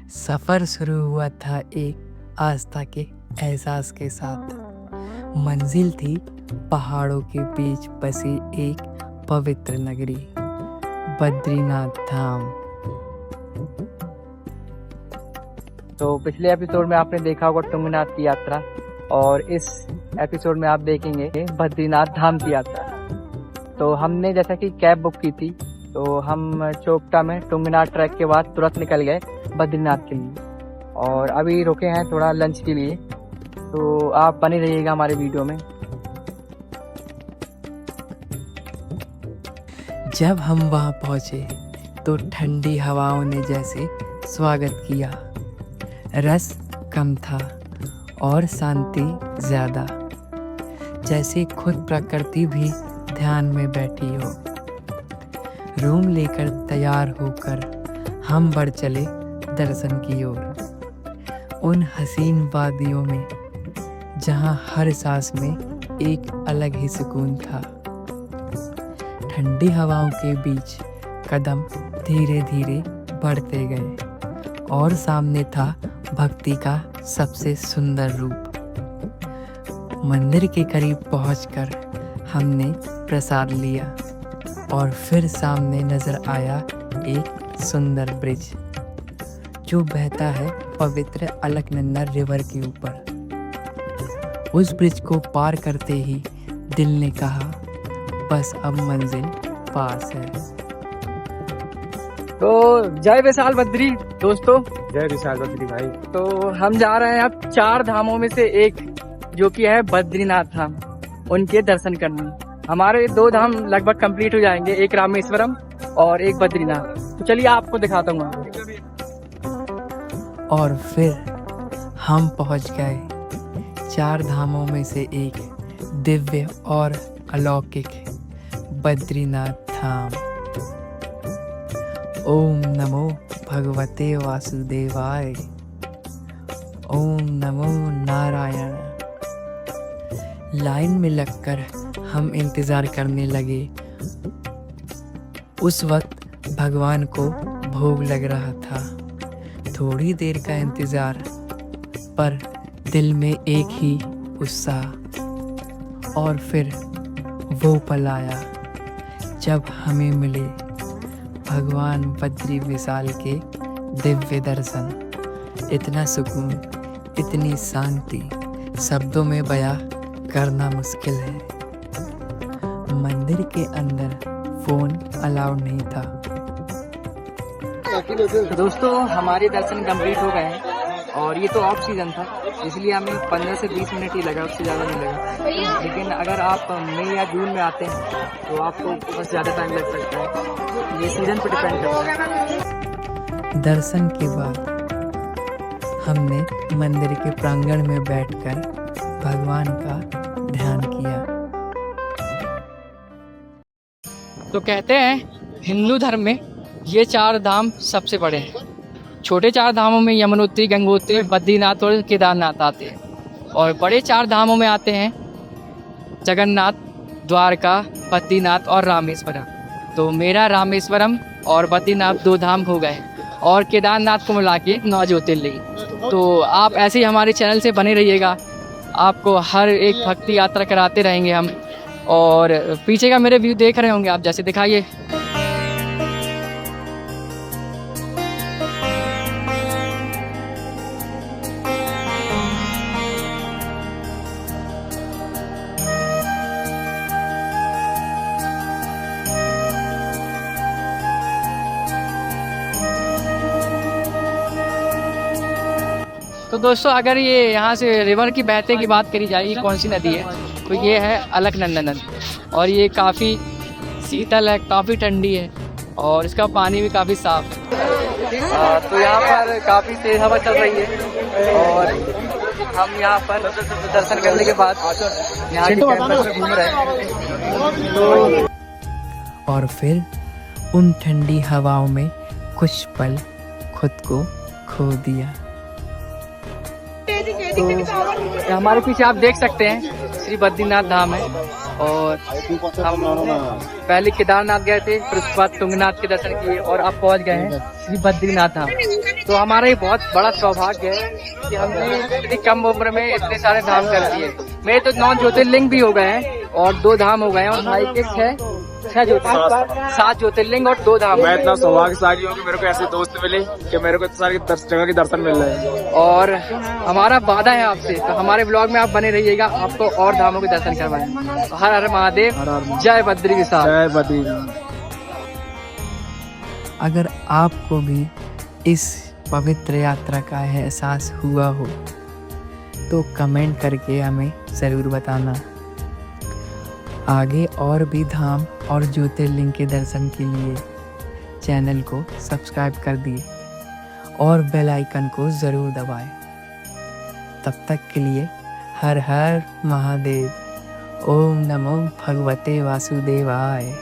सफर शुरू हुआ था एक आस्था के एहसास के साथ। मंजिल थी पहाड़ों के बीच बसी एक पवित्र नगरी, बद्रीनाथ धाम। तो पिछले एपिसोड में आपने देखा होगा तुंगनाथ की यात्रा, और इस एपिसोड में आप देखेंगे बद्रीनाथ धाम की यात्रा। तो हमने जैसा कि कैब बुक की थी, तो हम चोपटा में तुंगनाथ ट्रैक के बाद तुरंत निकल गए बद्रीनाथ के लिए, और अभी रुके हैं थोड़ा लंच के लिए। तो आप बने रहिएगा हमारे वीडियो में। जब हम वहां पहुंचे तो ठंडी हवाओं ने जैसे स्वागत किया। रस कम था और शांति ज्यादा, जैसे खुद प्रकृति भी ध्यान में बैठी हो। रूम लेकर तैयार होकर हम बढ़ चले दर्शन की ओर, उन हसीन वादियों में जहां हर सांस में एक अलग ही सुकून था। ठंडी हवाओं के बीच कदम धीरे धीरे बढ़ते गए और सामने था भक्ति का सबसे सुंदर रूप। मंदिर के करीब पहुंचकर हमने प्रसाद लिया और फिर सामने नजर आया एक सुंदर ब्रिज जो बहता है पवित्र अलकनंदा रिवर के ऊपर। उस ब्रिज को पार करते ही दिल ने कहा, बस अब मंजिल पास है। तो जय विशाल बद्री दोस्तों। जय विशाल बद्री भाई। तो हम जा रहे हैं अब 4 धामों में से एक, जो कि है बद्रीनाथ धाम, उनके दर्शन करने। हमारे 2 धाम लगभग कंप्लीट हो जाएंगे, एक रामेश्वरम और एक बद्रीनाथ। तो चलिए आपको दिखाता हूँ। और फिर हम पहुंच गए 4 धामों में से एक दिव्य और अलौकिक बद्रीनाथ धाम। ओम नमो भगवते वासुदेवाय। ओम नमो नारायण। लाइन में लगकर हम इंतजार करने लगे। उस वक्त भगवान को भोग लग रहा था। थोड़ी देर का इंतजार, पर दिल में एक ही उत्साह। और फिर वो पल आया जब हमें मिले भगवान बद्री विशाल के दिव्य दर्शन। इतना सुकून, इतनी शांति शब्दों में बयां करना मुश्किल है। मंदिर के अंदर फोन अलाउड नहीं था। दोस्तों हमारे दर्शन कंप्लीट हो गए हैं, और ये तो ऑफ सीजन था, इसलिए हमें 15 से 20 मिनट ही लगा, उससे ज़्यादा नहीं लगा। लेकिन अगर आप मई या जून में आते हैं तो आपको बस ज़्यादा टाइम लग सकता है। ये सीजन पर डिपेंड करता है। दर्शन के बाद हमने मंदिर के प्रांगण में बैठकर भगवान का ध्यान किया। तो कहते हैं हिंदू धर्म में ये 4 धाम सबसे बड़े हैं। छोटे 4 धामों में यमुनोत्री, गंगोत्री, बद्रीनाथ और केदारनाथ आते हैं, और बड़े 4 धामों में आते हैं जगन्नाथ, द्वारका, बद्रीनाथ और रामेश्वरम। तो मेरा रामेश्वरम और बद्रीनाथ 2 धाम हो गए, और केदारनाथ को मिला के 9 ज्योतिर्लिंग। तो आप ऐसे ही हमारे चैनल से बने रहिएगा, आपको हर एक भक्ति यात्रा कराते रहेंगे हम। और पीछे का मेरे व्यू देख रहे होंगे आप, जैसे दिखाइए। तो दोस्तों अगर ये यहाँ से रिवर की बहते की बात करी जाए, ये कौन सी नदी है, तो ये है अलकनंदा नदी, और ये काफ़ी शीतल है, काफ़ी ठंडी है, और इसका पानी भी काफ़ी साफ है। तो यहाँ पर काफ़ी तेज हवा चल रही है, और हम यहाँ पर दर्शन करने के बाद यहाँ के कैंपस में घूम रहे हैं। और फिर उन ठंडी हवाओं में कुछ पल खुद को खो दिया। तो हमारे पीछे आप देख सकते हैं श्री बद्रीनाथ धाम है, और हम पहले केदारनाथ गए थे, फिर उसके बाद तुंगनाथ के दर्शन किए, और अब पहुंच गए हैं श्री बद्रीनाथ धाम। तो हमारा ये बहुत बड़ा सौभाग्य है कि हमने इतनी कम उम्र में इतने सारे धाम कर दिए। मेरे तो 9 ज्योतिर्लिंग भी हो गए हैं और 2 धाम हो गए हैं, और भाई के 6 ज्योतिर्लिंग, 7 ज्योतिर्लिंग और 2 धाम। मैं इतना सौभाग्यशाली हूँ कि मेरे को ऐसे दोस्त मिले कि मेरे को इतने सारी जगह के दर्शन मिल रहे हैं। और हमारा वादा है आपसे, तो हमारे ब्लॉग में आप बने रहिएगा, आपको और धामों के दर्शन करवाएं। हर हर महादेव, जय बद्री विशाल। जय बद्रीनाथ। अगर आपको भी इस पवित्र यात्रा का एहसास हुआ हो तो कमेंट करके हमें ज़रूर बताना। आगे और भी धाम और ज्योतिर्लिंग के दर्शन के लिए चैनल को सब्सक्राइब कर दिए और बेल आइकन को ज़रूर दबाएं। तब तक के लिए हर हर महादेव। ओम नमो भगवते वासुदेवाय।